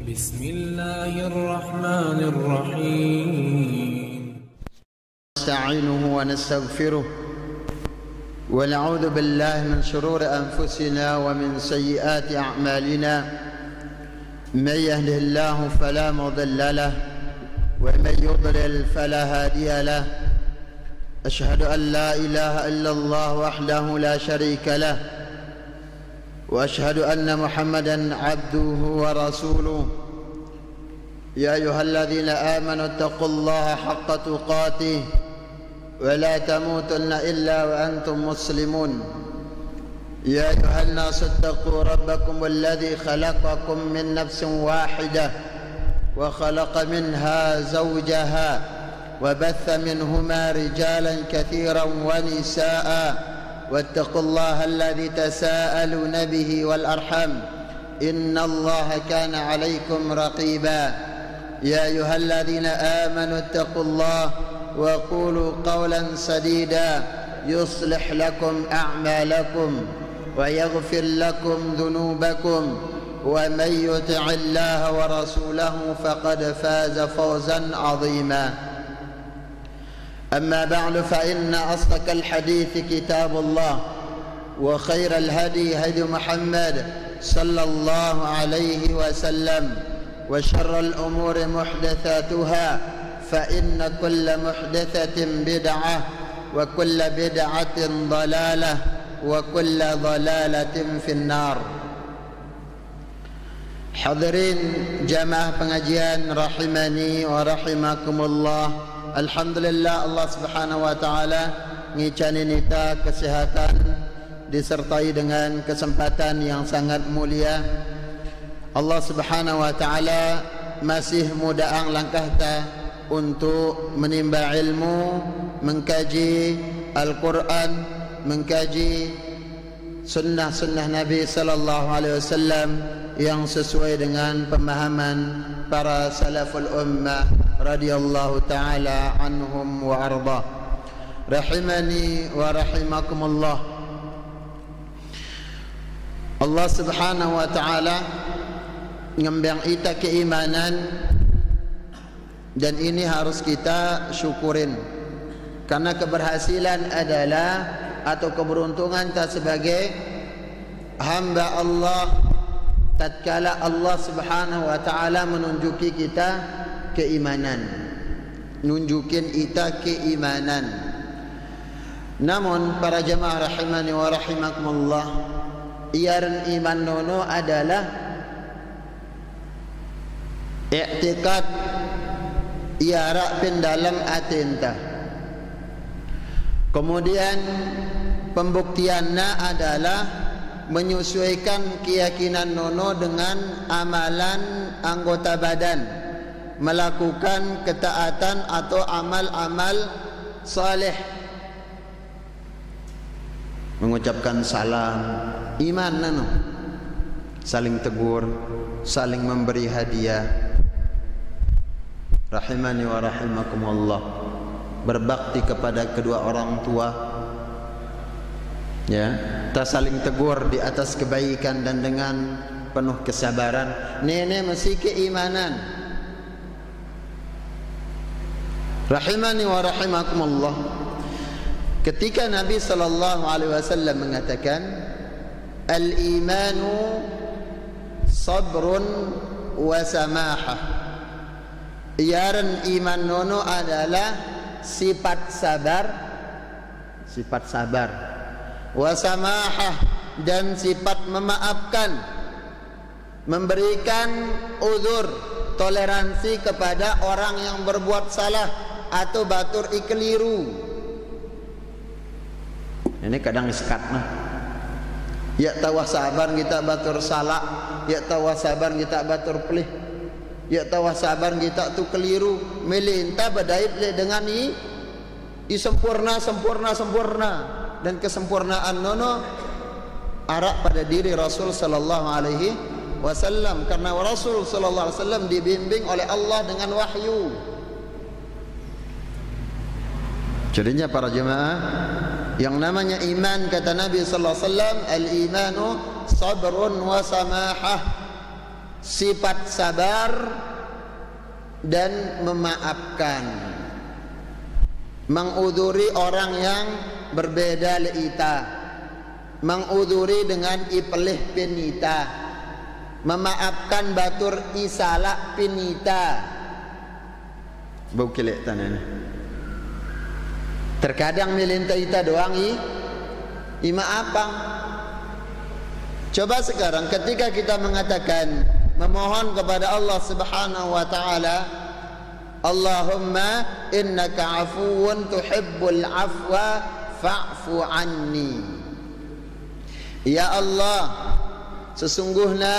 بسم الله الرحمن الرحيم. نستعينه ونستغفره ونعوذ بالله من شرور أنفسنا ومن سيئات أعمالنا. من يهده الله فلا مضل له ومن يضلل فلا هادي له. أشهد أن لا إله إلا الله وحده لا شريك له وأشهد أن محمدا عبده ورسوله. يا أيها الذين آمنوا اتقوا الله حق تقاته ولا تموتن إلا وأنتم مسلمون. يا أيها الناس اتقوا ربكم الذي خلقكم من نفس واحدة وخلق منها زوجها وبث منهما رجالا كثيرا ونساء واتقوا الله الذي تساءلون به والأرحام إن الله كان عليكم رقيبا. يا أيها الذين آمنوا اتقوا الله وقولوا قولا سديدا يصلح لكم أعمالكم ويغفر لكم ذنوبكم ومن يطع الله ورسوله فقد فاز فوزا عظيما. أما بعد فإن أصدق الحديث كتاب الله وخير الهدي هدي محمد صلى الله عليه وسلم وشر الأمور محدثاتها فإن كل محدثة بدعة وكل بدعة ضلالة وكل ضلالة في النار. Hadirin jamaah pengajian rahimani wa rahimakumullah. Alhamdulillah Allah Subhanahu wa taala ngicani nita kesehatan disertai dengan kesempatan yang sangat mulia. Allah Subhanahu wa taala masih mudaang langkah ta untuk menimba ilmu, mengkaji Al-Quran, mengkaji sunnah-sunnah Nabi sallallahu alaihi wasallam yang sesuai dengan pemahaman para salaful ummah radhiyallahu taala anhum wa arda. Rahimani wa rahimakumullah. Allah Subhanahu wa taala ngembang ita keimanan dan ini harus kita syukurin karena keberhasilan adalah atau keberuntungan tak sebagai hamba Allah tatkala Allah Subhanahu wa taala menunjuki kita keimanan, nunjukin kita keimanan. Namun para jemaah rahimani wa rahimakumullah, iaran iman nono adalah i'tiqad iara pendalam atinta. Kemudian pembuktiannya adalah menyesuaikan keyakinan nono dengan amalan anggota badan, melakukan ketaatan atau amal-amal saleh, mengucapkan salam, iman nano, saling tegur, saling memberi hadiah. Rahimani wa rahimakumullah, berbakti kepada kedua orang tua, ya, tak saling tegur di atas kebaikan dan dengan penuh kesabaran. Ini mesti keimanan. Rahimani wa rahimakumullah. Ketika Nabi sallallahu alaihi wasallam mengatakan al-imanu sabrun wa samahah, iaran iman nono adalah sifat sabar, wasamahah, dan sifat memaafkan, memberikan uzur, toleransi kepada orang yang berbuat salah atau batur ikeliru. Ini kadang iskat mah. Ya tawa sabar kita batur salah, ya tawa sabar kita batur pelih, ya tawa sabar kita tu keliru, melinta badaib le dengan i sempurna dan kesempurnaan nono arak pada diri Rasul sallallahu alaihi wasallam, karena Rasul sallallahu alaihi wasallam dibimbing oleh Allah dengan wahyu. Jadinya para jemaah, yang namanya iman kata Nabi sallallahu alaihi wasallam, al-imanu sabrun wa samahah. sifat sabar dan memaafkan, menguduri orang yang berbeda leita, menguduri dengan ipelih pinita, memaafkan batur isalah pinita. Bukilek tanah. Terkadang melinta ita doang maafang. Coba sekarang ketika kita mengatakan memohon kepada Allah Subhanahu wa taala, Allahumma innaka afuwun tuhibbul afwa fa'fu anni. Ya Allah, sesungguhnya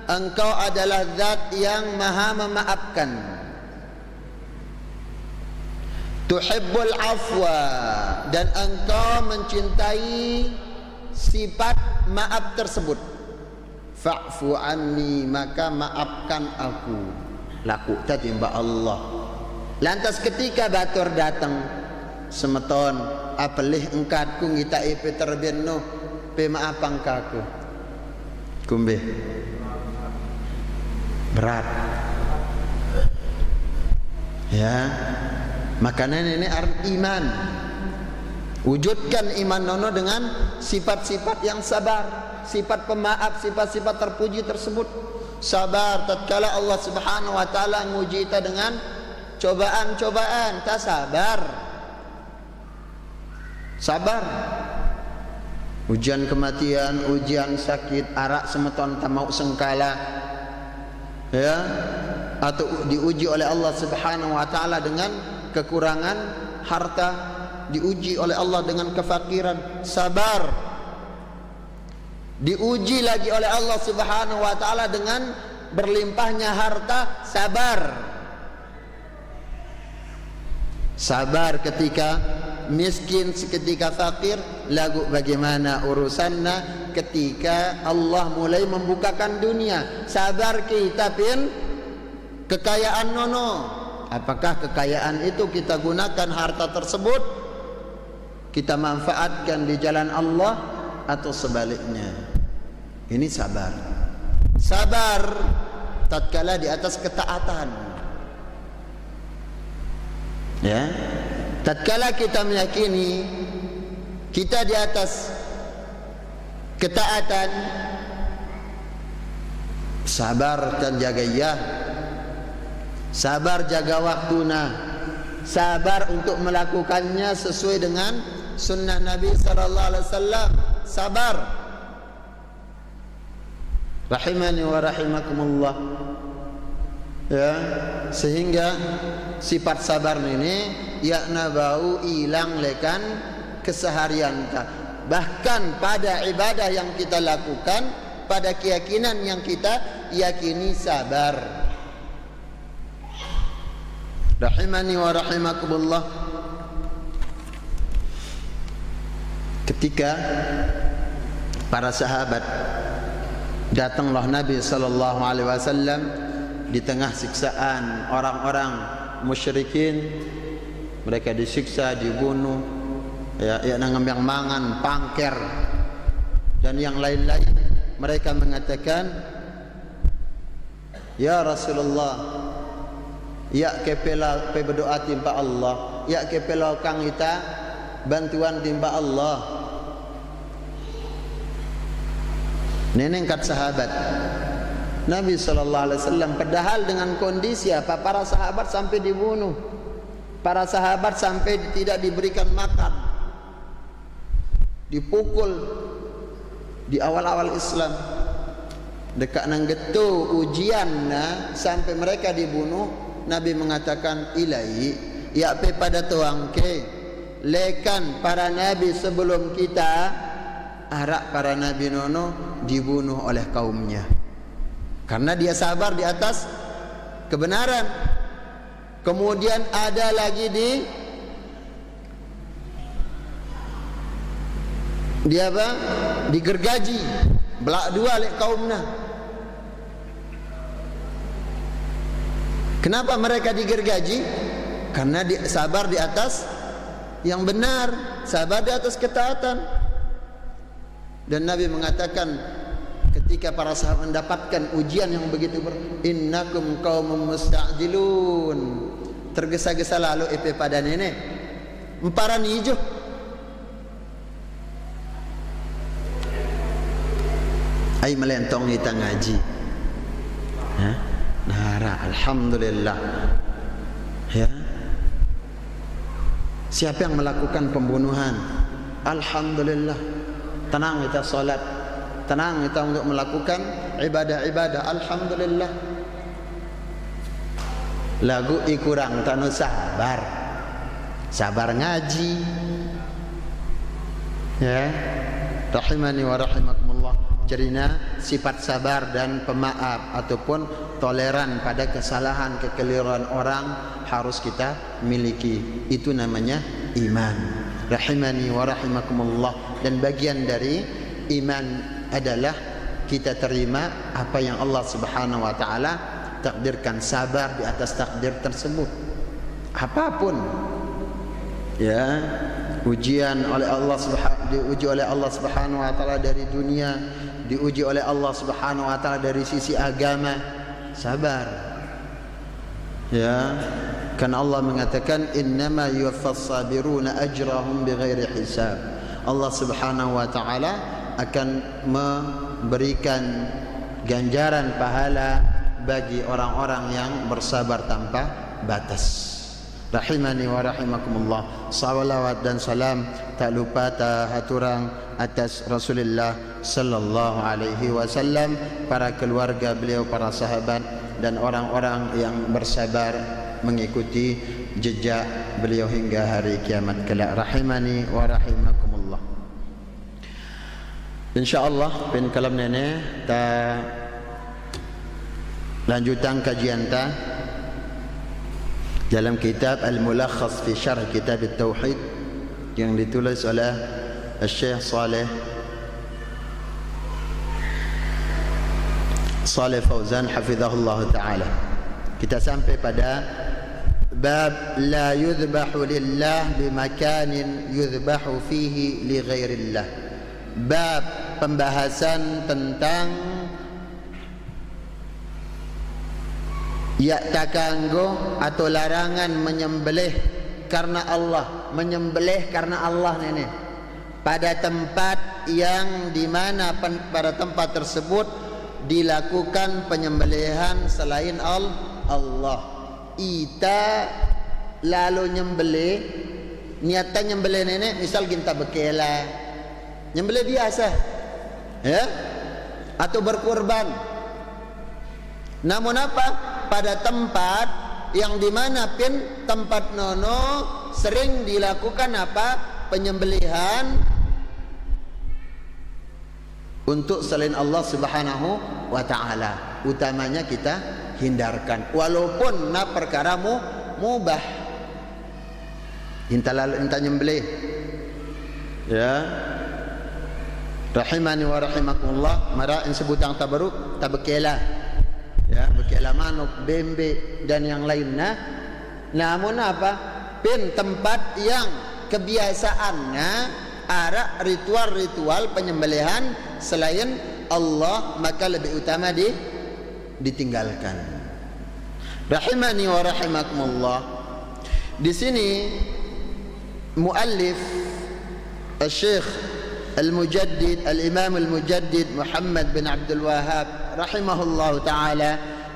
Engkau adalah zat yang maha memaafkan. Tuhibbul afwa, dan Engkau mencintai sifat maaf tersebut. Fa'fu anni, maka maafkan aku. Laku tatimba Allah. Lantas ketika batur datang semeton apelih engkatku ngita ipe terbeno pe maafang kaku kumbe berat ya. Makanya ini iman. Wujudkan iman nono dengan sifat-sifat yang sabar, sifat pemaaf, sifat-sifat terpuji tersebut. Sabar tatkala Allah Subhanahu wa taala nguji kita dengan cobaan-cobaan, tak sabar. Sabar. Ujian kematian, ujian sakit, arak semeton tak mau sengkala. Ya, atau diuji oleh Allah Subhanahu wa taala dengan kekurangan harta, diuji oleh Allah dengan kefakiran, sabar. Diuji lagi oleh Allah Subhanahu wa taala dengan berlimpahnya harta, sabar. Sabar ketika miskin, ketika fakir. Lagu bagaimana urusannya ketika Allah mulai membukakan dunia. Sabar kita pin kekayaan nono. Apakah kekayaan itu kita gunakan harta tersebut kita manfaatkan di jalan Allah atau sebaliknya? Ini sabar. Sabar tatkala di atas ketaatan. Ya. Tatkala kita meyakini kita di atas ketaatan, sabar dan jaga ya. Sabar jaga waktuna, sabar untuk melakukannya sesuai dengan sunnah Nabi sallallahu alaihi wasallam. Sabar. Rahimani wa rahimakumullah. Ya, sehingga sifat sabar ini yakna bau hilang lekan keseharian kita. Bahkan pada ibadah yang kita lakukan, pada keyakinan yang kita yakini, sabar. Rahimani wa rahimakumullah. Ketika para sahabat datanglah Nabi sallallahu alaihi wasallam di tengah siksaan orang-orang musyrikin, mereka disiksa, dibunuh, ya ngambil mangan, pangker dan yang lain-lain. Mereka mengatakan, ya Rasulullah, ya kepela pe berdoa timpa Allah, ya kepela kang kita bantuan timpa Allah. Neneng kat sahabat Nabi sallallahu alaihi wasallam, padahal dengan kondisi apa? Para sahabat sampai dibunuh, para sahabat sampai tidak diberikan makan, dipukul di awal-awal Islam. Dekat nang getu ujianna sampai mereka dibunuh. Nabi mengatakan, ilahi ya pe pada tuangke lekan para nabi sebelum kita, arak para nabi nono dibunuh oleh kaumnya karena dia sabar di atas kebenaran. Kemudian ada lagi dia apa? Digergaji belak dua oleh kaumnya. Kenapa mereka digergaji? Karena dia sabar di atas yang benar, sabar di atas ketaatan. Dan Nabi mengatakan, ketika para sahabat mendapatkan ujian yang begitu innakum qaumun musta'jilun, tergesa-gesa lalu ipe pada nenek emparan hijau. Ai melentong kita ngaji. Nara, alhamdulillah. Ya. Siapa yang melakukan pembunuhan? Alhamdulillah. Tenang kita salat. Tenang kita untuk melakukan ibadah-ibadah. Alhamdulillah. Lagu ikurang tanu sabar. Sabar ngaji. Ya. Rahimani wa rahimakumullah. Jadinya sifat sabar dan pemaaf ataupun toleran pada kesalahan kekeliruan orang harus kita miliki. Itu namanya iman. Rahimani wa rahimakumullah. Dan bagian dari iman adalah kita terima apa yang Allah Subhanahu wa taala takdirkan, sabar di atas takdir tersebut. Apapun ya, ujian oleh Allah diuji oleh Allah Subhanahu wa taala dari dunia, diuji oleh Allah Subhanahu wa taala dari sisi agama, sabar. Ya, kan Allah mengatakan innama yuwaffas sabiruna ajrahum bighairi hisab. Allah Subhanahu wa taala akan memberikan ganjaran pahala bagi orang-orang yang bersabar tanpa batas. Rahimani wa rahimakumullah. Salawat dan salam tak lupa haturang atas Rasulullah sallallahu alaihi wasallam, para keluarga beliau, para sahabat dan orang-orang yang bersabar mengikuti jejak beliau hingga hari kiamat kelak. Rahimani wa rahimakumullah. Insyaallah pen kalam nene ta lanjutan kajian ta dalam kitab Al-Mulakhas fi Syarh Kitab At-Tauhid yang ditulis oleh Syekh Saleh Fauzan hafizahullah taala. Kita sampai pada bab la yudhbahu lillah bimakanin yudhbahu fihi li ghairillah. Bab pembahasan tentang ya takanggo atau larangan menyembelih karena Allah, menyembelih karena Allah nenek pada tempat yang dimana pada tempat tersebut dilakukan penyembelihan selain Allah. Ita lalu nyembelih, niatan nyembelih nenek misal kita bekela, nyembelih biasa ya, atau berkurban. Namun apa? Pada tempat yang dimana tempat nono sering dilakukan apa? Penyembelihan untuk selain Allah Subhanahu wa taala. Utamanya kita hindarkan walaupun perkara mubah. Inta nyembelih ya. Rahimani wa rahimakumullah. Mara sebutang tabaruk tabekela ya, bekela manuk, bembe dan yang lainnya. Namun apa? Tempat yang kebiasaannya ada ritual-ritual penyembelihan selain Allah, maka lebih utama ditinggalkan. Rahimani wa rahimakumullah. Di sini muallif Syekh Al-Mujaddid Al-Imam Al-Mujaddid Muhammad bin Abdul Wahhab rahimahullah taala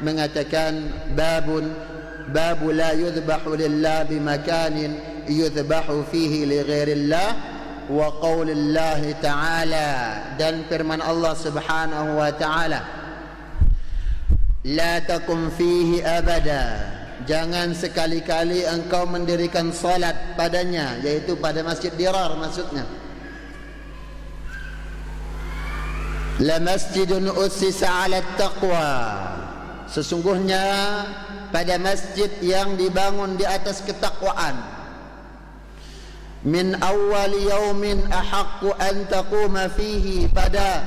mengatakan babu la yudhbahu lillah bimakanin yudhbahu fihi li ghairillah wa qaulillah taala, dan firman Allah Subhanahu wa taala la takum fihi abada, jangan sekali-kali engkau mendirikan salat padanya, yaitu pada Masjid Dirar maksudnya. La masjidun ussisa 'ala taqwa, sesungguhnya pada masjid yang dibangun di atas ketakwaan. Min awwal yaumin ahaqqu an taquma fihi, pada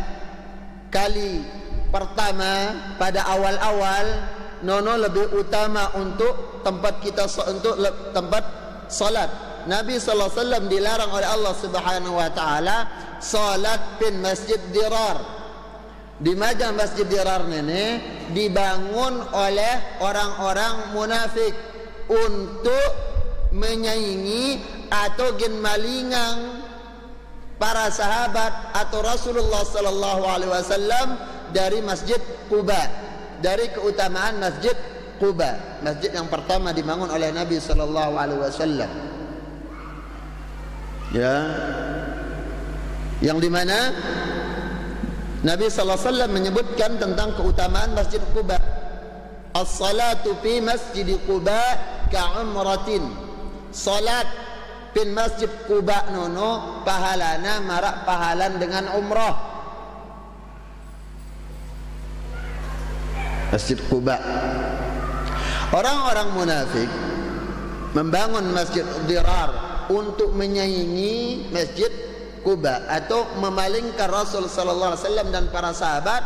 kali pertama, pada awal-awal nono lebih utama untuk tempat kita, untuk tempat salat. Nabi sallallahu alaihi wasallam dilarang oleh Allah Subhanahu wa taala salat di Masjid Dirar. di majang Masjid Dirar ini dibangun oleh orang-orang munafik untuk menyaingi atau gen malingang para sahabat atau Rasulullah sallallahu alaihi wasallam dari Masjid Quba, dari keutamaan Masjid Quba, masjid yang pertama dibangun oleh Nabi sallallahu alaihi wasallam. Ya. Yang di mana Nabi sallallahu alaihi wasallam menyebutkan tentang keutamaan Masjid Quba. As-salatu fi Masjid Quba ka'umratin. Salat pin Masjid Quba nono pahalana marak pahalan dengan umrah. Masjid Quba. Orang-orang munafik membangun Masjid Dirar untuk menyaingi Masjid Quba atau memalingkan Rasul sallallahu alaihi wasallam dan para sahabat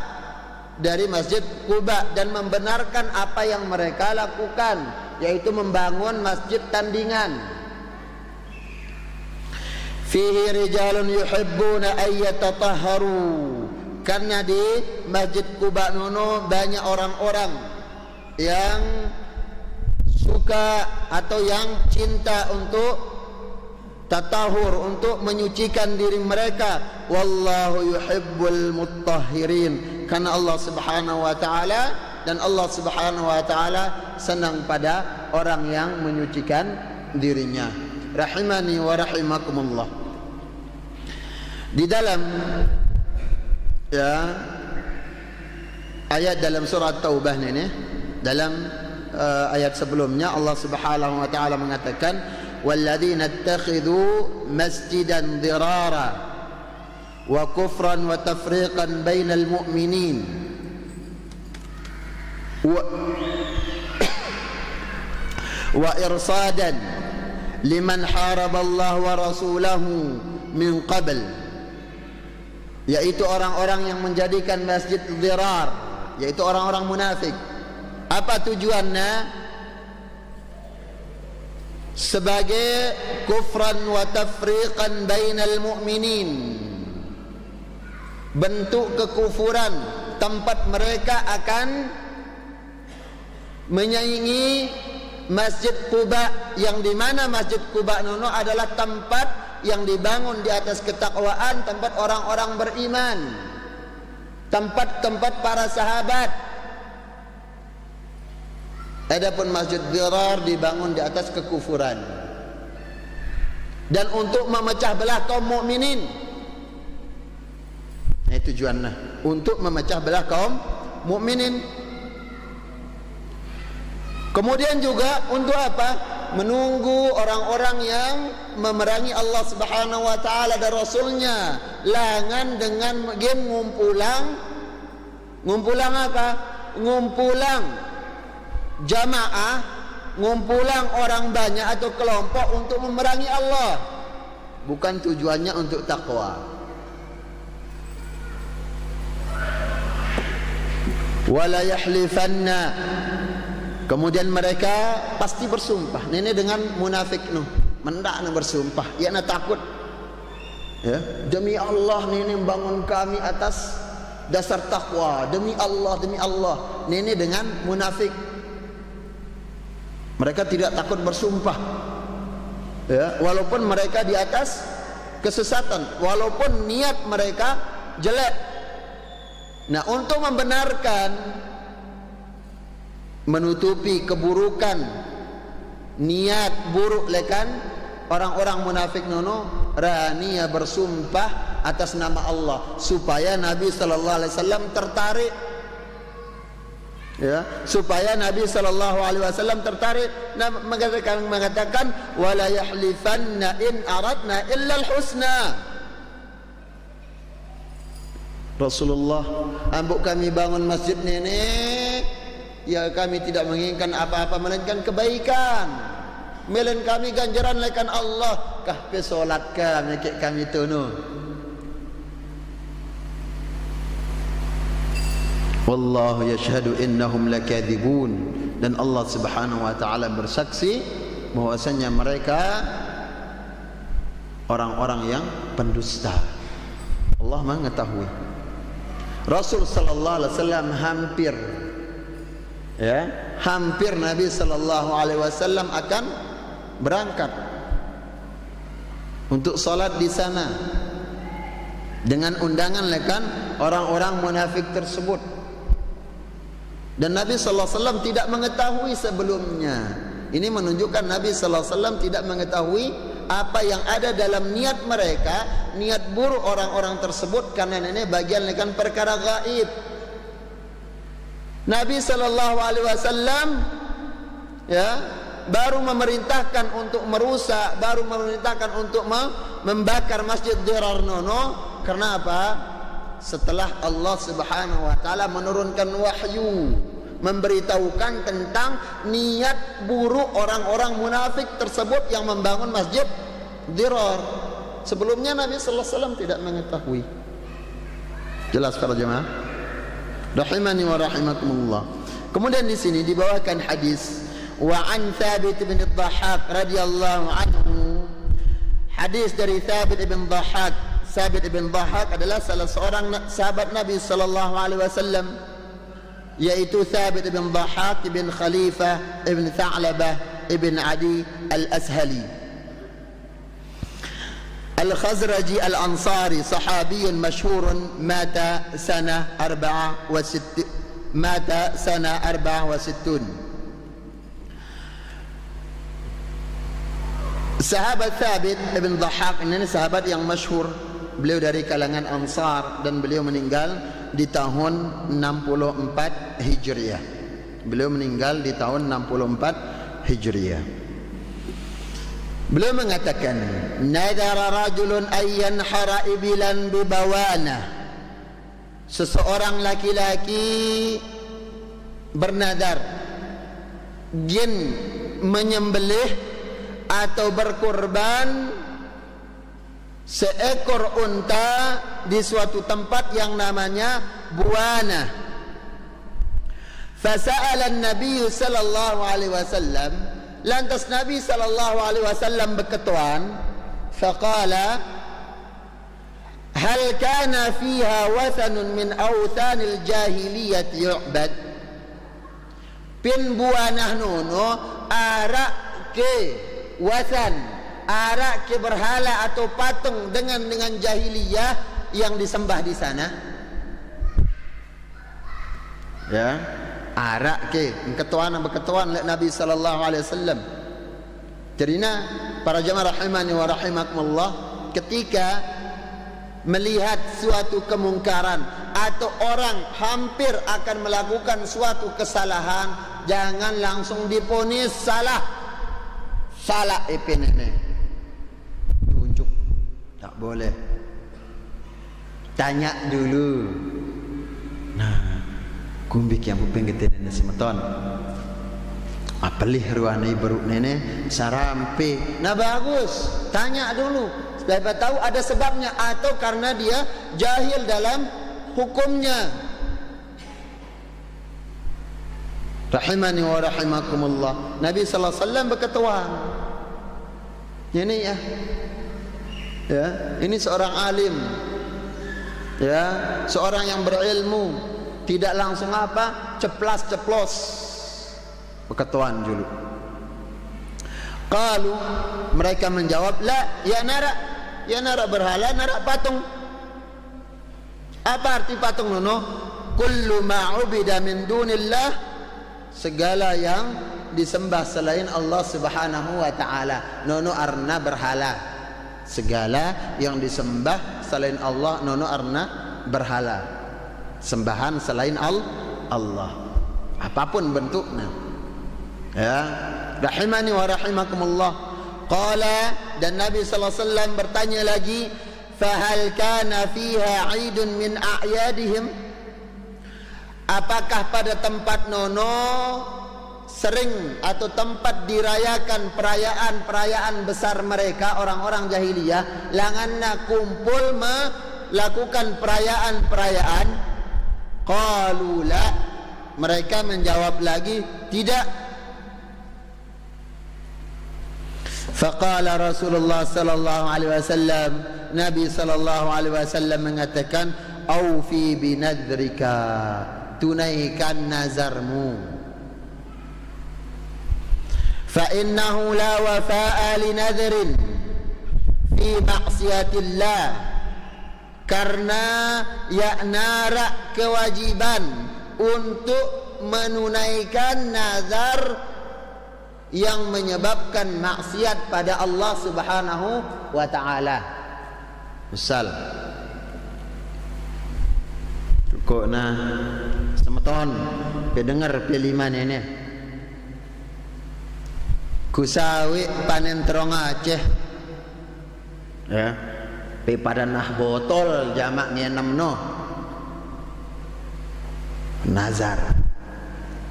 dari Masjid Quba dan membenarkan apa yang mereka lakukan, yaitu membangun masjid tandingan. Fihi rijalun yuhibbuna ayyatatahharu. Karena di Masjid Quba nono banyak orang-orang yang suka atau yang cinta untuk tatahur, untuk menyucikan diri mereka. Wallahu yuhibbul mutahhirin. Karena Allah Subhanahu wa taala dan Allah Subhanahu wa taala senang pada orang yang menyucikan dirinya. Rahimani wa rahimakumullah. Di dalam ayat dalam surah Taubah ini, dalam ayat sebelumnya Allah Subhanahu wa taala mengatakan walladzina ittakhidhu masjidan dirara wa kufran wa tafriqan bainal mu'minin wa irsadan liman haraba Allah wa rasulahu min qabl, yaitu orang-orang yang menjadikan Masjid Dirar, yaitu orang-orang munafik. Apa tujuannya? Sebagai kufran wa tafriqan bainal mu'minin, bentuk kekufuran, tempat mereka akan menyaingi Masjid Quba, yang di mana Masjid Quba nono adalah tempat yang dibangun di atas ketakwaan, tempat orang-orang beriman, tempat-tempat para sahabat. Adapun Masjid Dirar dibangun di atas kekufuran dan untuk memecah belah kaum mukminin. Nah, tujuannya untuk memecah belah kaum mukminin. Kemudian juga untuk apa? Menunggu orang-orang yang memerangi Allah Subhanahu wa taala dan Rasulnya, langan dengan game ngumpulang apa? Ngumpulang jamaah, ngumpulang orang banyak atau kelompok untuk memerangi Allah. Bukan tujuannya untuk takwa. Wala yahlifanna. Kemudian mereka pasti bersumpah. Ini dengan munafik noh, mendak nak bersumpah. Ya nak takut. Ya, demi Allah ini membangun kami atas dasar takwa. Demi Allah, demi Allah. Ini dengan munafik. Mereka tidak takut bersumpah. Ya, walaupun mereka di atas kesesatan, walaupun niat mereka jelek. Nah, untuk membenarkan, menutupi keburukan, niat buruk lekan orang-orang munafik nono, rania bersumpah atas nama Allah supaya Nabi sallallahu alaihi wasallam tertarik. Ya, supaya Nabi sallallahu alaihi wasallam tertarik, mengatakan wala yahlifanna in aradna illa al-husna. Rasulullah, ambuk kami bangun masjid ini, ya kami tidak menginginkan apa-apa melainkan kebaikan. Melain kami ganjaran lekan Allah, kah pe solat kami kek kami tunu. Wallahu yashhadu innahum lakadzibun, dan Allah Subhanahu wa taala bersaksi bahwasanya mereka orang-orang yang pendusta. Allah mengetahui. Rasul sallallahu alaihi wasallam hampir Nabi sallallahu alaihi wasallam akan berangkat untuk salat di sana dengan undangan lekan orang-orang munafik tersebut. Dan Nabi sallallahu alaihi wasallam tidak mengetahui sebelumnya. Ini menunjukkan Nabi sallallahu alaihi wasallam tidak mengetahui apa yang ada dalam niat mereka, niat buruk orang-orang tersebut, karena ini bagian lekan perkara gaib. Nabi sallallahu alaihi wasallam baru memerintahkan untuk merusak, baru memerintahkan untuk membakar Masjid Dirar Nono. Karena apa? Setelah Allah Subhanahu wa taala menurunkan wahyu memberitahukan tentang niat buruk orang-orang munafik tersebut yang membangun Masjid Dirar. Sebelumnya Nabi sallallahu alaihi wasallam tidak mengetahui. Jelas para jemaah? Rahimani wa rahimakumullah. Kemudian di sini dibawakan hadis wa an Thabit bin Dhahhak radhiyallahu anhu. Hadis dari Thabit bin Dhahhak. Thabit bin Dhahhak adalah salah seorang sahabat Nabi sallallahu alaihi wasallam, yaitu Thabit bin Dhahhak bin Khalifah ibn Tha'labah ibn Adi al-Ashali al-Khazraji al-Ansari, sahabiyun masyhurun, mata sana 64. Sahabat Thabit bin Dhahhak ini sahabat yang masyhur. Beliau dari kalangan Ansar dan beliau meninggal di tahun 64 Hijriah. Beliau meninggal di tahun 64 Hijriah. Beliau mengatakan, nadara rajulun ayyan hara ibilan bibawana. Seseorang laki-laki bernadar jin menyembelih atau berkurban seekor unta di suatu tempat yang namanya Buana. Fasa'ala an-nabiy sallallahu alaihi wasallam, lantas Nabi sallallahu alaihi wasallam berketuan, faqala hal kana fiha wathanun min awthanil jahiliyah yu'bad. Pin Buana nuno arak ke wathan, arak ke berhala atau patung dengan jahiliyah yang disembah di sana. Ya, arak ke ketuan lek Nabi sallallahu alaihi wasallam. Jadinya para jemaah rahimani wa rahimakumullah, ketika melihat suatu kemungkaran atau orang hampir akan melakukan suatu kesalahan, jangan langsung diponis salah ini. Tak boleh. Tanya dulu. Nah, kumbik yang puping kita nenek semeton. Apalih ruanai beruk nenek sarampe. Nah bagus. Tanya dulu. Supaya tahu ada sebabnya atau karena dia jahil dalam hukumnya. Rahimani wa rahimakumullah. Nabi sallallahu alaihi wasallam berketuan. Ini ya, ini seorang alim, ya, seorang yang berilmu, tidak langsung ceplos berketuan dulu. Qalu, mereka menjawab, la ya nara berhala, nara patung. Apa arti patung nono? Kullu ma ubida min dunillah, segala yang disembah selain Allah Subhanahu wa taala, nono arna berhala. Segala yang disembah selain Allah, nono arna berhala, sembahan selain Allah, apapun bentuknya. Ya, rahimani wa rahimakumullah. Qala, dan Nabi sallallahu alaihi wasallam bertanya lagi, fahal kana fiha 'idun min a'yadihim? Apakah pada tempat nono sering atau tempat dirayakan perayaan-perayaan besar mereka, orang-orang jahiliyah, langanna kumpul melakukan perayaan-perayaan? Qalu la, mereka menjawab lagi, tidak. Faqala Rasulullah sallallahu alaihi wasallam, Nabi sallallahu alaihi wasallam mengatakan, aufi binadrika, tunaikan nazarmu. Fa innahu la wafa'a li nadhrin fi maksiatillah, karena yaknara kewajiban untuk menunaikan nazar yang menyebabkan maksiat pada Allah Subhanahu wa taala. Misal kok nah semeton kedengar piliman ini kusawi panen terong Aceh ya pe pada nah botol jamak ngienem no nazar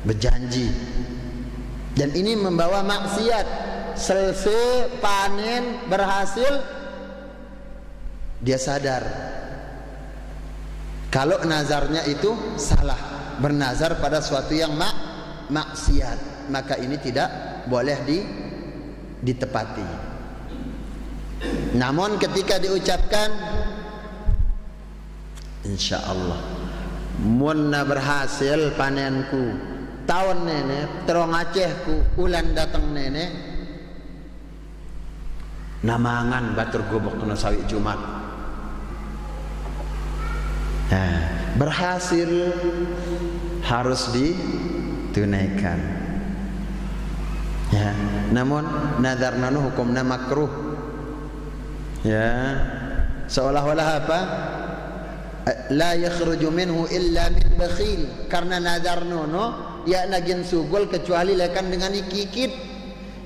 berjanji, dan ini membawa maksiat. Selesai panen berhasil, dia sadar kalau nazarnya itu salah, bernazar pada suatu yang maksiat, maka ini tidak boleh ditepati. Namun ketika diucapkan insyaallah munna berhasil panenku tahun nenek terong Acehku ulan datang nenek namangan batur gobok kena sawit Jumat, nah, berhasil harus ditunaikan ya. Namun nazar nanu hukumna makruh ya, seolah-olah apa, la yakhruju minhu illa min bakhil, karena nazar nono ya nagin sugul kecuali lekan dengan ikikit.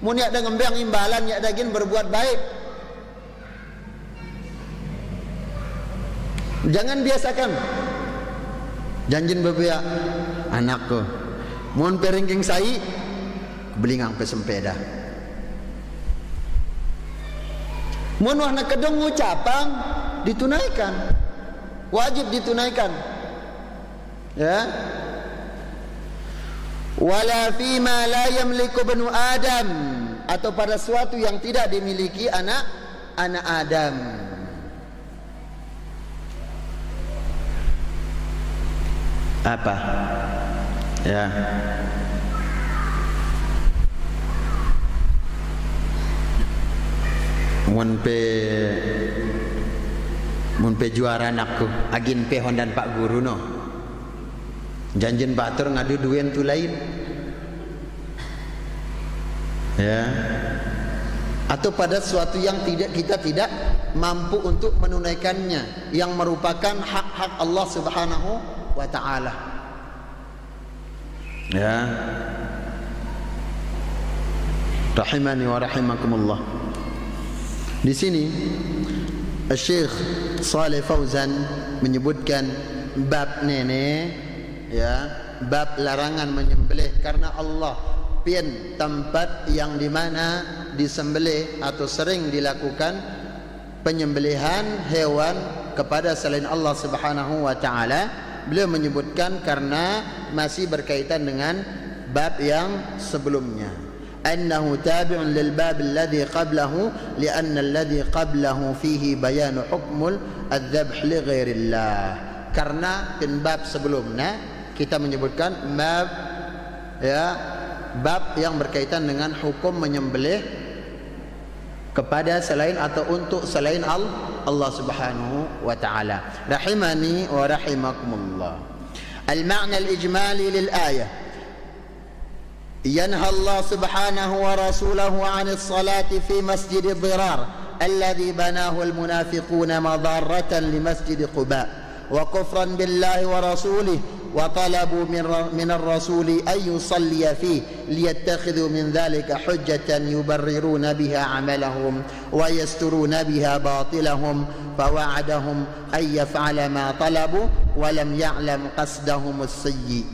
Mun yak da ngembang imbalan yak dagin berbuat baik. Jangan biasakan janjin bebeak anakku mun peringking sai belingang pesempeda, mun wahna kedeng ngucapang ditunaikan, wajib ditunaikan ya. Wala fima la yamliku banu Adam, atau pada suatu yang tidak dimiliki anak Adam. Apa ya, mun pe juara anakku agin pe hondan Pak Guru no janjin batur ngadu duit tu lain ya, atau pada suatu yang kita tidak mampu untuk menunaikannya, yang merupakan hak-hak Allah Subhanahu wa ta'ala ya. Rahimani wa rahimakumullah. Di sini Syekh Shalih Fauzan menyebutkan bab nenek ya, bab larangan menyembelih karena Allah pian tempat yang dimana disembelih atau sering dilakukan penyembelihan hewan kepada selain Allah Subhanahu wa ta'ala. Beliau menyebutkan karena masih berkaitan dengan bab yang sebelumnya, annahu tabi'un lil bab alladhi qablahu li'anna alladhi qablahu fihi bayanu hukmul adzabh li ghairillah. Karena di bab sebelumnya kita menyebutkan bab ya, bab yang berkaitan dengan hukum menyembelih kepada selain atau untuk selain Allah Subhanahu wa ta'ala. Rahimani wa rahimakumullah. Al-ma'na al-ijmali lil-ayah, yanha Allah Subhanahu wa rasuluhu 'an as-salati fi masjid ad-dirar alladhi banahu al-munafiquna madarratan li masjid Quba wa kufran billahi wa rasulihi وطلبوا من الرسول أن يصلي فيه ليتخذوا من ذلك حجة يبررون بها عملهم ويسترون بها باطلهم فوعدهم أن يفعل ما طلبوا ولم يعلم قصدهم السيء.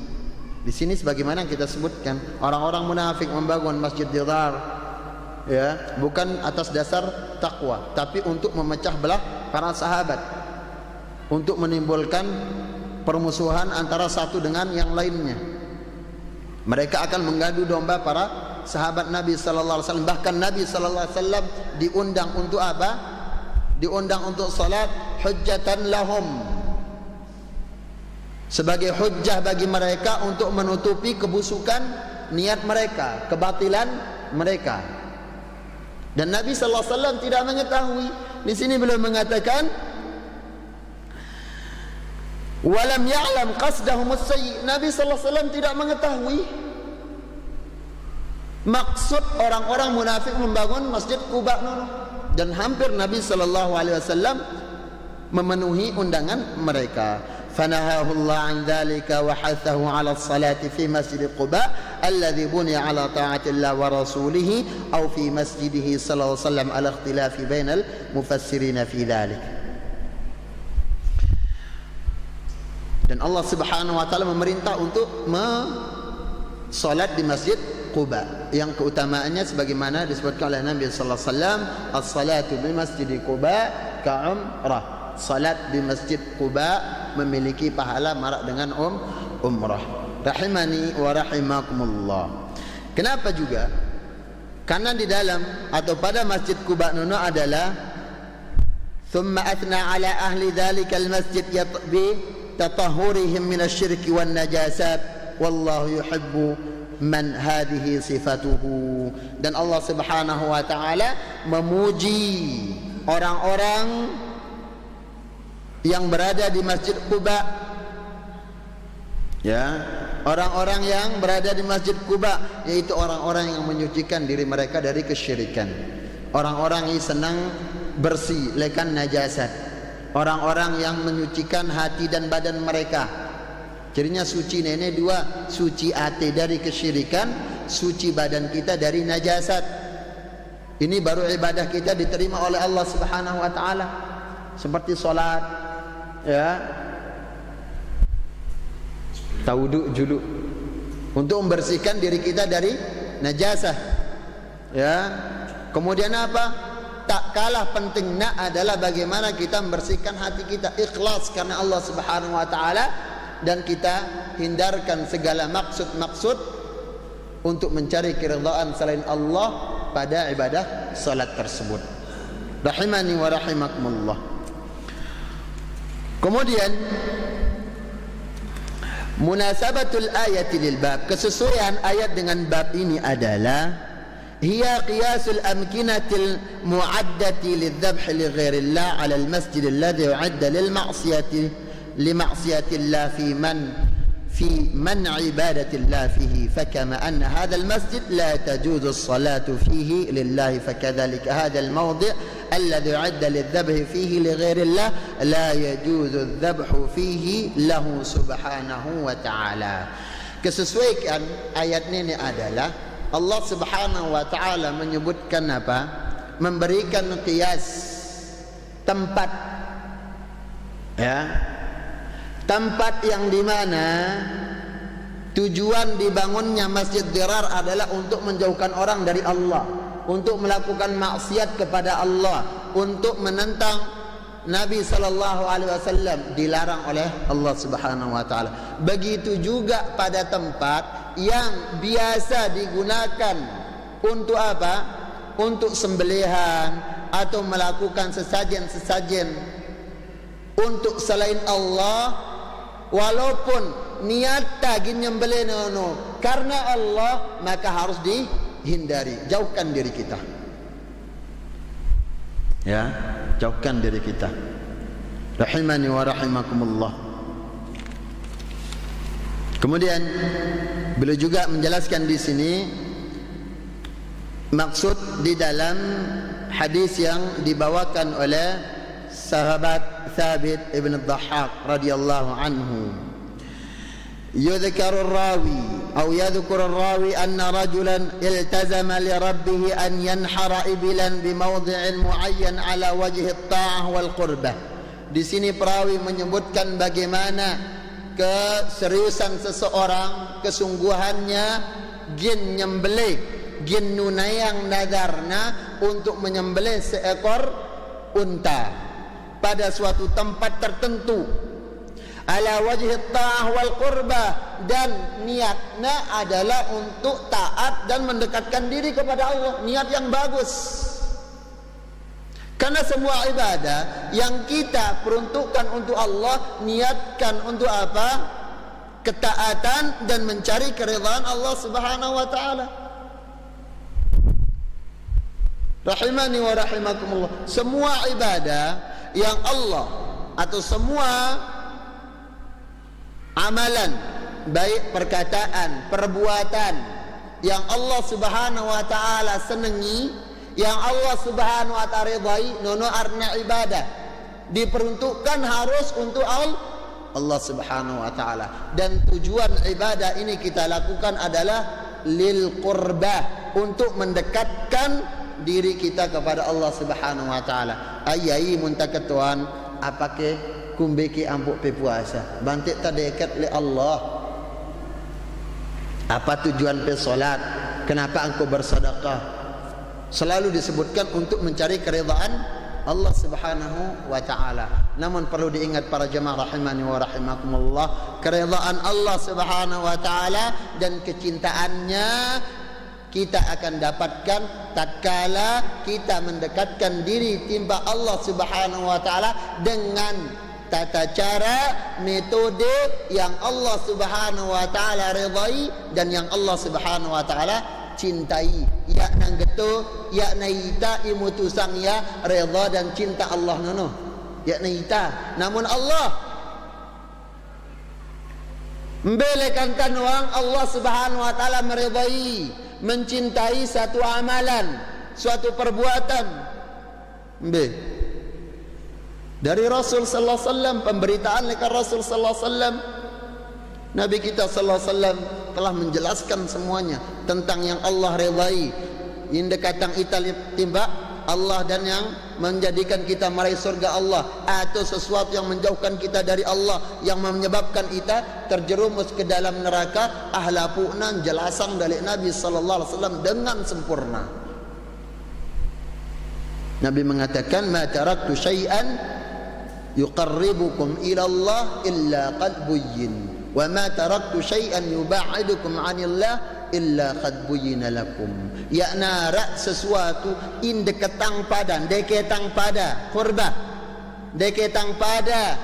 Di sini sebagaimana kita sebutkan, orang-orang munafik membangun masjid Dirar ya, bukan atas dasar takwa, tapi untuk memecah belah para sahabat, untuk menimbulkan permusuhan antara satu dengan yang lainnya. Mereka akan mengadu domba para sahabat Nabi sallallahu alaihi wasallam. Bahkan Nabi sallallahu alaihi wasallam diundang untuk apa? Diundang untuk salat hujjatan lahum, sebagai hujjah bagi mereka untuk menutupi kebusukan niat mereka, kebatilan mereka. Dan Nabi sallallahu alaihi wasallam tidak mengetahui. Di sini beliau mengatakan walam ya'lam qasdahum as-sayyi. Nabi sallallahu alaihi wasallam tidak mengetahui maksud orang-orang munafik membangun Masjid Quba. Dan hampir Nabi sallallahu alaihi wasallam memenuhi undangan mereka. Fanahahu Allah an dzalika wa hathahu 'ala as-salati fi Masjid Quba alladhi buniya 'ala ta'ati Allah wa rasulih aw fi masjidihi sallallahu alaihi wasallam ala ikhtilafi bainal mufassirin fi dzalik. Dan Allah Subhanahu wa taala memerintah untuk salat di Masjid Quba yang keutamaannya sebagaimana disebutkan oleh Nabi sallallahu alaihi wasallam, as-salatu di Masjid Quba ka'umrah. Salat di Masjid Quba memiliki pahala marak dengan umrah. Rahimani wa rahimakumullah. Kenapa juga? Karena di dalam atau pada Masjid Quba nono adalah thumma athna ala ahli dhalikal masjid bi tatahhurihim min asy-syirki wan najasat wallahu yuhibbu man hadhihi sifatuhu. Dan Allah Subhanahu wa taala memuji orang-orang yang berada di Masjid Quba, ya, orang-orang yang berada di Masjid Quba, yaitu orang-orang yang menyucikan diri mereka dari kesyirikan, orang-orang yang senang bersih lekan najasat, orang-orang yang menyucikan hati dan badan mereka. Jadinya suci nenek dua, suci hati dari kesyirikan, suci badan kita dari najasat. Ini baru ibadah kita diterima oleh Allah Subhanahu wa taala, seperti salat, ya, tawuduk juluk, untuk membersihkan diri kita dari najasah, ya. Kemudian apa? Tak kalah pentingnya adalah bagaimana kita membersihkan hati kita, ikhlas karena Allah Subhanahu wa taala, dan kita hindarkan segala maksud-maksud untuk mencari keridhaan selain Allah pada ibadah salat tersebut. Rahimani wa rahimakumullah. Kemudian munasabatul ayati lil bab, kesesuaian ayat dengan bab ini adalah hiya qiyasul amkinatil mu'addati lidh-dhabh li ghairillah 'ala al-masjid alladhi u'idda lil ma'siyati li ma'siyatillah في منع عبادة الله فيه فكما أن هذا المسجد لا تجوز الصلاة فيه لله فكذلك هذا الموضع الذي عد للذبح فيه لغير الله لا يجوز الذبح فيه له سبحانه وتعالى. Kesesuaian ayat ini adalah Allah Subhanahu wa taala menyebutkan apa? Memberikan qiyas tempat, ya. Tempat yang dimana tujuan dibangunnya Masjid Dirar adalah untuk menjauhkan orang dari Allah, untuk melakukan maksiat kepada Allah, untuk menentang Nabi sallallahu alaihi wasallam, dilarang oleh Allah Subhanahu wa taala. Begitu juga pada tempat yang biasa digunakan untuk apa? Untuk sembelihan atau melakukan sesajen-sesajen untuk selain Allah, walaupun niat tagin nyembelih nono karena Allah, maka harus dihindari, jauhkan diri kita, ya, jauhkan diri kita. Rahimani wa rahimakumullah. Kemudian beliau juga menjelaskan di sini maksud di dalam hadis yang dibawakan oleh sahabat Thabit ibn Dhahhak radhiyallahu anhu. Yudhkaru ar-rawi atau yadhkuru ar-rawi anna rajulan iltazama li rabbih an yanhara ibilan bi mawdhi'in muayyan ala wajhi at-ta'ah wal qurbah. Di sini perawi menyebutkan bagaimana keseriusan seseorang, kesungguhannya gin nyembelih, gin nunayang nadarna untuk menyembelih seekor unta pada suatu tempat tertentu, ala wajhi ta'ah wal qurbah, dan niatnya adalah untuk taat dan mendekatkan diri kepada Allah, niat yang bagus. Karena semua ibadah yang kita peruntukkan untuk Allah, niatkan untuk apa? Ketaatan dan mencari keridhaan Allah Subhanahu wa taala. Rahimani wa rahimakumullah. Semua ibadah yang Allah atau semua amalan, baik perkataan, perbuatan yang Allah Subhanahu wa taala senangi, yang Allah Subhanahu wa taala ridai, nono arna ibadah diperuntukkan harus untuk Allah Subhanahu wa taala. Dan tujuan ibadah ini kita lakukan adalah lil qurbah, untuk mendekatkan diri kita kepada Allah Subhanahu wa taala. Ayai muntaketuan apake kumbeki ampuk pe puasa, bantik tak dekat li Allah. Apa tujuan pe salat? Kenapa engkau bersedekah? Selalu disebutkan untuk mencari keridhaan Allah Subhanahu wa taala. Namun perlu diingat para jemaah rahimani wa rahimakumullah, keridhaan Allah Subhanahu wa taala dan kecintaannya kita akan dapatkan tatkala kita mendekatkan diri timba Allah Subhanahu wa taala dengan tata cara, metode yang Allah Subhanahu wa taala ridai dan yang Allah Subhanahu wa taala cintai. Ya nang geto, ya naita imutusang ya ridha dan cinta Allah nono. Ya naita. Namun Allah membelekan wang Allah Subhanahu wa taala meridai, mencintai satu amalan, suatu perbuatan. Dari Rasul sallallahu alaihi wasallam, pemberitaan lekan Rasul sallallahu alaihi wasallam, Nabi kita sallallahu alaihi wasallam telah menjelaskan semuanya tentang yang Allah ridai, yang dekatang ita timba Allah dan yang menjadikan kita meraih surga Allah, atau sesuatu yang menjauhkan kita dari Allah yang menyebabkan kita terjerumus ke dalam neraka. Ahlapuna jelasan dari Nabi sallallahu alaihi wasallam dengan sempurna. Nabi mengatakan, ma taraktu syai'an yuqarribukum ila Allah illa qad buyyin, wa ma taraktu syai'an yubaidukum 'anillah illa qad buyyina lakum. Ya nara sesuatu in deketang pada, deketang pada qurbah, deketang pada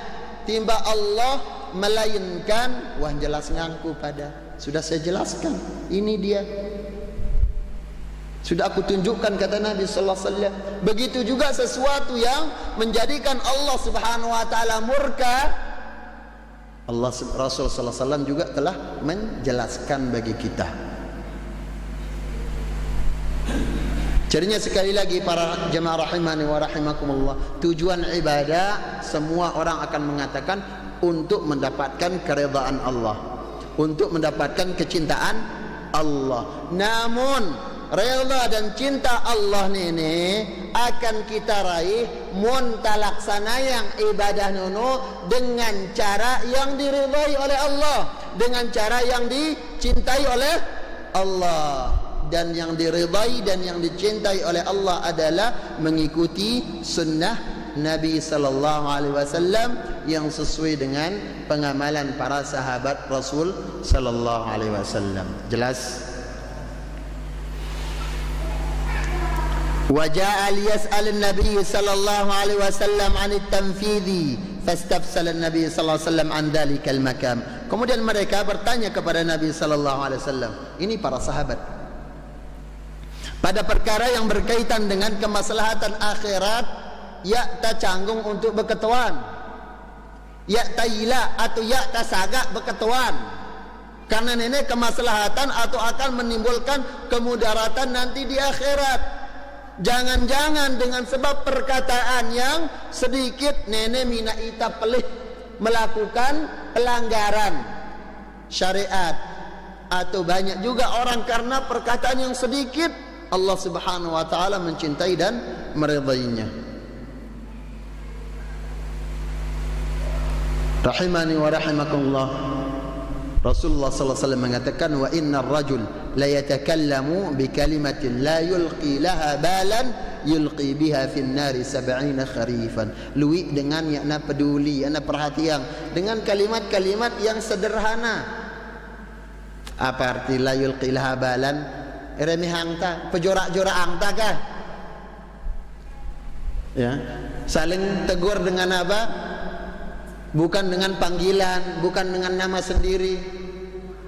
timba Allah, melainkan wah jelas ngangku pada. Sudah saya jelaskan, ini dia. Sudah aku tunjukkan, kata Nabi sallallahu alaihi wasallam. Begitu juga sesuatu yang menjadikan Allah Subhanahu wa taala murka, Allah Rasul sallallahu alaihi wasallam juga telah menjelaskan bagi kita. Jadinya sekali lagi para jemaah rahimani wa rahimakumullah, tujuan ibadah semua orang akan mengatakan untuk mendapatkan keridhaan Allah, untuk mendapatkan kecintaan Allah. Namun redha dan cinta Allah ini akan kita raih mun talaksana yang ibadah nono dengan cara yang diridhai oleh Allah, dengan cara yang dicintai oleh Allah. Dan yang diridhai dan yang dicintai oleh Allah adalah mengikuti sunnah Nabi sallallahu alaihi wasallam yang sesuai dengan pengamalan para sahabat Rasul sallallahu alaihi wasallam. Jelas? وجاء ليسأل النبي صلى الله عليه وسلم عن التنفيذ فاستفسر النبي صلى الله عليه وسلم عن ذلك المكان. Kemudian mereka bertanya kepada Nabi sallallahu alaihi wasallam, ini para sahabat, pada perkara yang berkaitan dengan kemaslahatan akhirat, ya ta canggung untuk berketuan, ya ta ila atau ya ta sagak berketuan, karena nenek kemaslahatan atau akan menimbulkan kemudaratan nanti di akhirat. Jangan-jangan dengan sebab perkataan yang sedikit nenek mina ita pelih melakukan pelanggaran syariat, atau banyak juga orang karena perkataan yang sedikit Allah Subhanahu wa taala mencintai dan meridainya. Rahimani wa rahimakumullah. Rasulullah sallallahu alaihi wasallam mengatakan, wa innar rajul la yatakallamu bi kalimatin la yulqi laha balan yulqi biha fin nari 70 kharifan. Lui dengan yakna peduli, yakna perhatian dengan kalimat-kalimat yang sederhana. Apa arti la yulqi laha balan? Remeh angta, pejorak-jorak angta kah? Ya, saling tegur dengan apa? Bukan dengan panggilan, bukan dengan nama sendiri.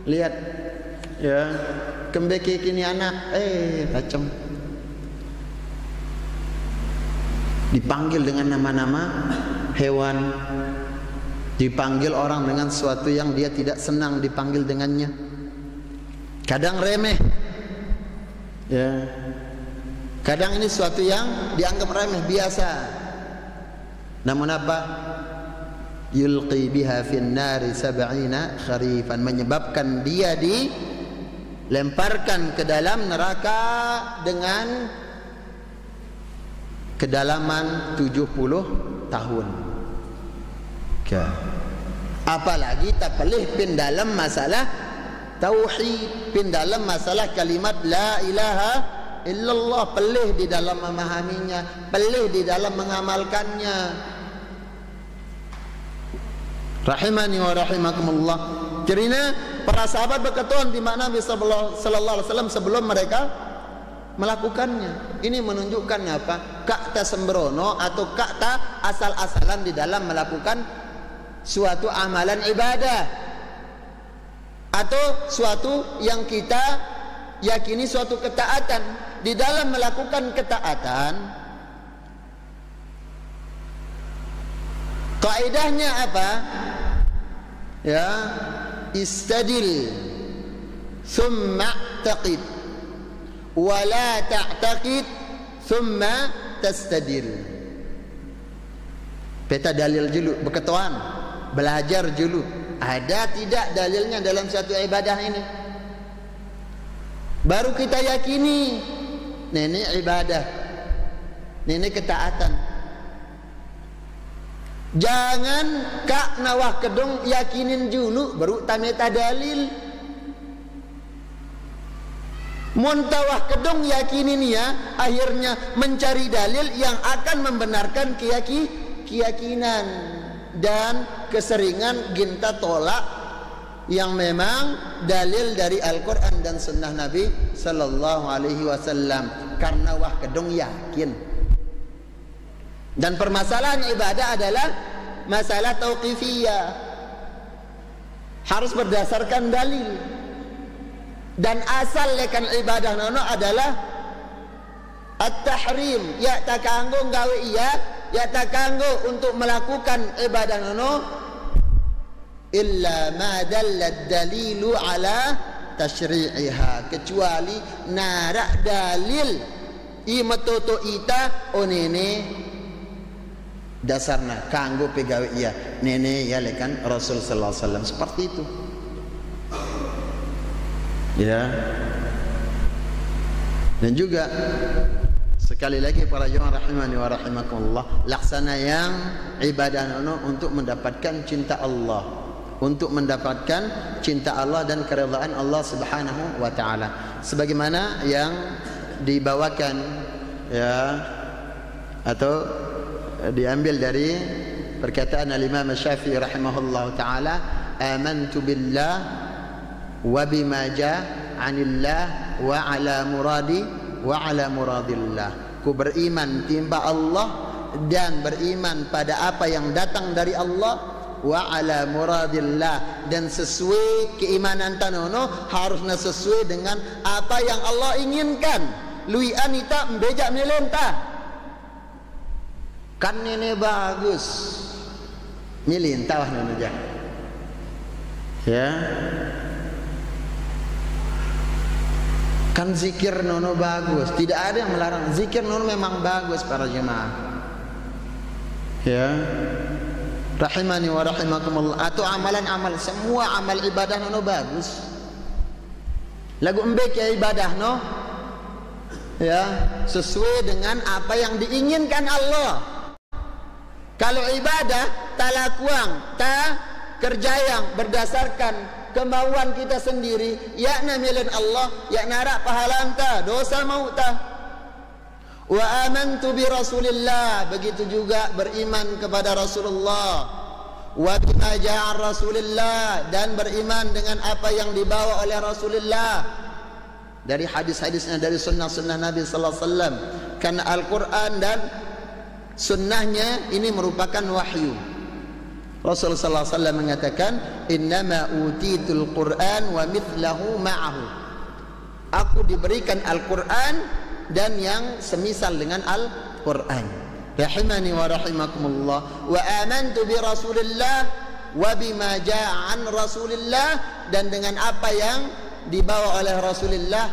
Lihat, ya, kembeki kini anak, kacem. Dipanggil dengan nama-nama hewan, dipanggil orang dengan sesuatu yang dia tidak senang dipanggil dengannya. Kadang remeh, ya. Kadang ini sesuatu yang dianggap remeh, biasa. Namun apa? Yulqi biha fin nari sab'ina kharifan, menyebabkan dia dilemparkan ke dalam neraka dengan kedalaman 70 tahun. Okay. Apalagi tak pelih pin dalam masalah tauhid, pin dalam masalah kalimat la ilaha illallah, pelih di dalam memahaminya, pelih di dalam mengamalkannya. Rahimani wa rahimakumullah. Kerana para sahabat berkata di mana Nabi sallallahu alaihi wasallam sebelum mereka melakukannya. Ini menunjukkan apa? Kak ta sembrono atau kak ta asal-asalan di dalam melakukan suatu amalan ibadah atau suatu yang kita yakini suatu ketaatan. Di dalam melakukan ketaatan, kaidahnya apa? Ya, istadil thumma taqid wa la ta'taqid thumma tastadil. Peta dalil dulu, berketuan, belajar dulu. Ada tidak dalilnya dalam satu ibadah ini? Baru kita yakini ini ibadah, ini ketaatan. Jangan kak nawah kedung yakinin dulu baru tameta dalil. Muntawah kedung yakinin ya, akhirnya mencari dalil yang akan membenarkan keyakinan dan keseringan ginta tolak yang memang dalil dari Al-Quran dan Sunnah Nabi Sallallahu Alaihi Wasallam. Karena wah kedung yakin. Dan permasalahan ibadah adalah masalah tauqifiyah, harus berdasarkan dalil. Dan asal lekan ibadah nono adalah at-tahrim, ya takanggo gawe iya, ya takanggo untuk melakukan ibadah nono illa ma dalla dalilu ala tashri'iha, kecuali narak dalil imatoto ita onene dasarna kanggo pegawe iya nene ya lekan Rasul sallallahu alaihi wasallam, seperti itu. Ya. Dan juga sekali lagi para jemaah rahimani wa rahimakumullah, laksana yang ibadah nono untuk mendapatkan cinta Allah, untuk mendapatkan cinta Allah dan keridhaan Allah Subhanahu wa taala, sebagaimana yang dibawakan ya atau diambil dari perkataan Al-Imam Syafi'i rahimahullahu taala, amantu billah wa bima jaa' 'anillah wa 'ala muradi wa 'ala muradillah. Ku beriman timba Allah dan beriman pada apa yang datang dari Allah, wa 'ala muradillah, dan sesuai keimanan tanono harusnya sesuai dengan apa yang Allah inginkan. Lui anita mbejak melentah kan ini bagus melintah nono aja ya. Kan zikir nono bagus, tidak ada yang melarang. Zikir nono memang bagus para jemaah. Ya. Rahimani wa rahimakumullah. Atau amalan-amal, semua amal ibadah nono bagus. Lagu embek ya ibadah no. Ya, sesuai dengan apa yang diinginkan Allah. Kalau ibadah talakuang, ta kerjayang berdasarkan kemauan kita sendiri, yakna milen Allah, yakna rak pahala anta, dosa mau ta. Wa amantu bi Rasulillah, begitu juga beriman kepada Rasulullah. Wa bima ja'a Rasulillah, dan beriman dengan apa yang dibawa oleh Rasulullah dari hadis-hadisnya, dari sunnah-sunnah Nabi sallallahu alaihi wasallam. Karena Al-Qur'an dan sunnahnya ini merupakan wahyu. Rasulullah sallallahu alaihi wasallam mengatakan, "Innama utitul Qur'an wa mithlahu ma'ahu." Aku diberikan Al-Qur'an dan yang semisal dengan Al-Qur'an. Rahimani wa rahimakumullah. Wa amantu bi Rasulillah wa bima jaa an Rasulillah, dan dengan apa yang dibawa oleh Rasulullah.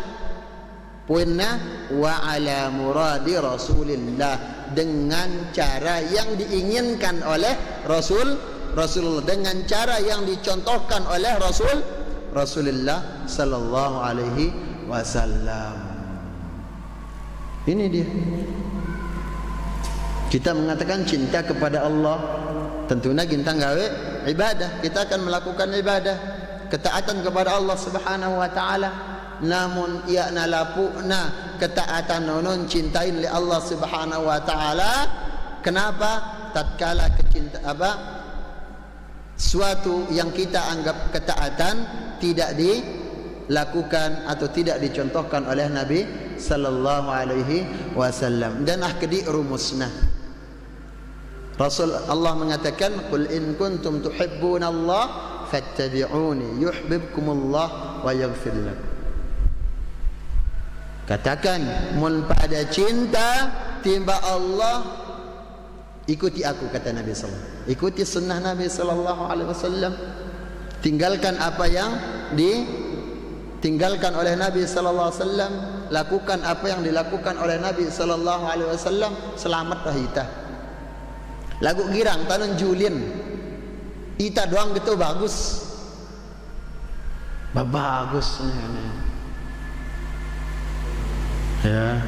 Poinnya wa ala muradi Rasulillah, dengan cara yang diinginkan oleh Rasulullah, dengan cara yang dicontohkan oleh Rasulullah sallallahu alaihi wasallam. Ini dia. Kita mengatakan cinta kepada Allah, tentunya kita gawe ibadah, kita akan melakukan ibadah, ketaatan kepada Allah Subhanahu wa taala. Namun ia nalapuna ketaatan nonon cintain li Allah Subhanahu wa taala. Kenapa? Tatkala suatu yang kita anggap ketaatan tidak dilakukan atau tidak dicontohkan oleh Nabi sallallahu alaihi wasallam. Dan kedi rumusna. Rasul Allah mengatakan, "Qul in kuntum tuhibbunallah fattabi'uni yuhibbukumullah wa yaghfir lakum." Katakan, mun pada cinta timba Allah, ikuti aku, kata Nabi sallallahu alaihi wasallam. Ikuti sunnah Nabi sallallahu alaihi wasallam. Tinggalkan apa yang ditinggalkan oleh Nabi sallallahu alaihi wasallam, lakukan apa yang dilakukan oleh Nabi sallallahu alaihi wasallam, selamatlah kita. Lagu girang tanun julin. Ita doang gitu bagus. Bagus. Ya.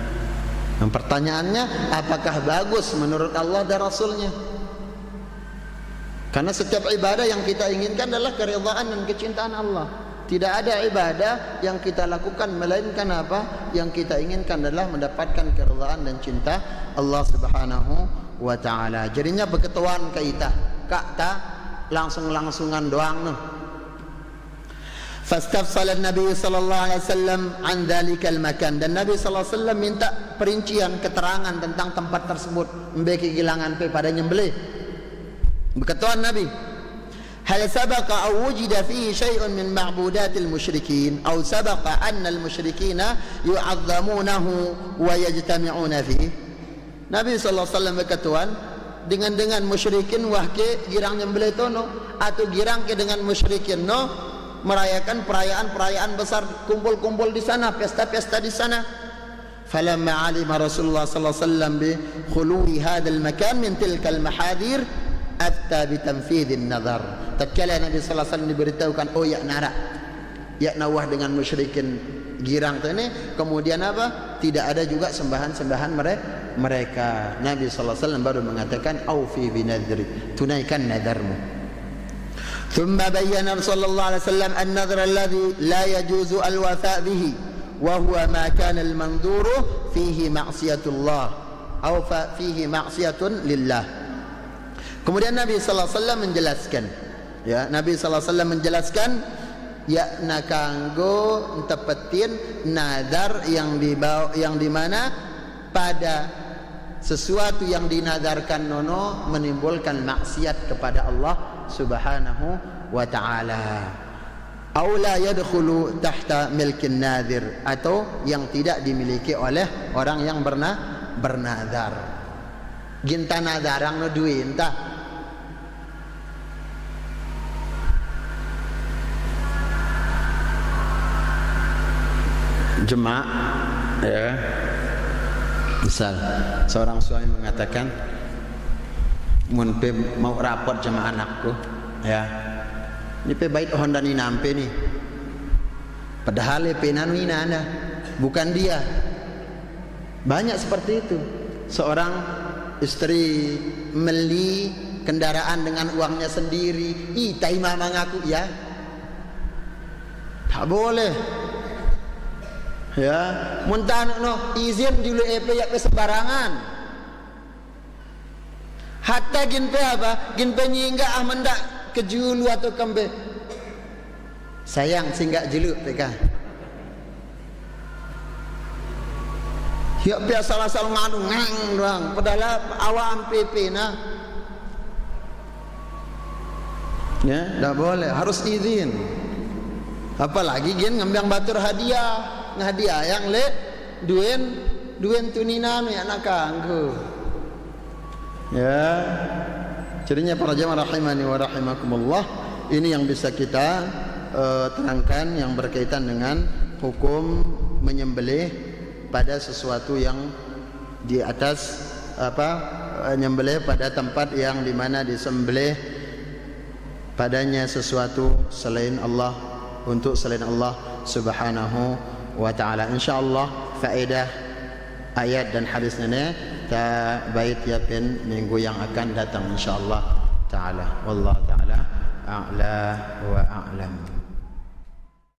Yang pertanyaannya, apakah bagus menurut Allah dan Rasulnya? Karena setiap ibadah yang kita inginkan adalah keridhaan dan kecintaan Allah. Tidak ada ibadah yang kita lakukan melainkan apa? Yang kita inginkan adalah mendapatkan keridhaan dan cinta Allah Subhanahu wa taala. Jadinya beketuan kita, kak ta langsung-langsungan doang noh. Fastafsala Nabi sallallahu alaihi wasallam an dzalikal makan, dan Nabi sallallahu alaihi wasallam minta perincian keterangan tentang tempat tersebut, mbeki gilangan pe pada nyembelih. Berkatuan Nabi, hal sabaqa aw wujida fihi syai'un min ma'budatil musyrikin aw sabaqa anna al musyrikina yu'azzamunahu wa yajtami'una fihi. Nabi sallallahu alaihi wasallam berkatuan dengan musyrikin wahke girang nyembelih tono, atau girang ke dengan musyrikin no merayakan perayaan besar, kumpul-kumpul di sana, pesta-pesta di sana. Falamma alima Rasulullah sallallahu alaihi wasallam bi khuluwi hadzal makan min tilkal mahadir atta bi tanfidhin nazar. Tatkala Nabi sallallahu alaihi wasallam diberitahukan, oh ya nara, ya nawah dengan musyrikin girang ini, kemudian apa? Tidak ada juga sembahan-sembahan mereka. Nabi sallallahu alaihi wasallam baru mengatakan, aufi bi nadri, tunaikan nadarmu. ثم بين صلى الله عليه وسلم النذر الذي لا يجوز الوفاء به وهو ما كان المنذور فيه معصية الله أو فيه معصية لله. Kemudian Nabi sallallahu alaihi wasallam menjelaskan, ya, Nabi sallallahu alaihi wasallam menjelaskan, ya nakanggo tepetin nadar yang dibawa, yang dimana pada sesuatu yang dinadarkan nono menimbulkan maksiat kepada Allah Subhanahu wa ta'ala, aw la yadkhulu tahta milkin nadir, atau yang tidak dimiliki oleh orang yang bernadar. Ginta nadarang no duit entah. Jemaah, ya. Misal seorang suami mengatakan, mun pe mau rapot sama anakku, ya, ini pe bait Honda ni nampe nih, padahal pe nanu ina bukan dia. Banyak seperti itu. Seorang istri beli kendaraan dengan uangnya sendiri, itai mama ngaku, ya, tak boleh, ya. Muntah no izin dulu EP ya pe sembarangan. Hatta ginpe apa? Ginpe nyingga mendak kejulu atau kembe. Sayang singgah jelu peka. Ya biasa asal nganu ngang doang. Padahal awam PP nah. Ya, dah boleh, harus izin. Apalagi gin ngambil batur hadiah, ngahadiah yang le duen tunina nu anak kanggo. Ya. Jadinya para jamaah rahimani wa rahimakumullah, ini yang bisa kita terangkan yang berkaitan dengan hukum menyembelih pada sesuatu yang di atas menyembelih pada tempat yang dimana disembelih padanya sesuatu selain Allah, untuk selain Allah subhanahu wa ta'ala. InsyaAllah faedah ayat dan hadisnya ni ta bait yakin minggu yang akan datang insyaallah ta'ala. Wallahu ta'ala a'la wa a'lam.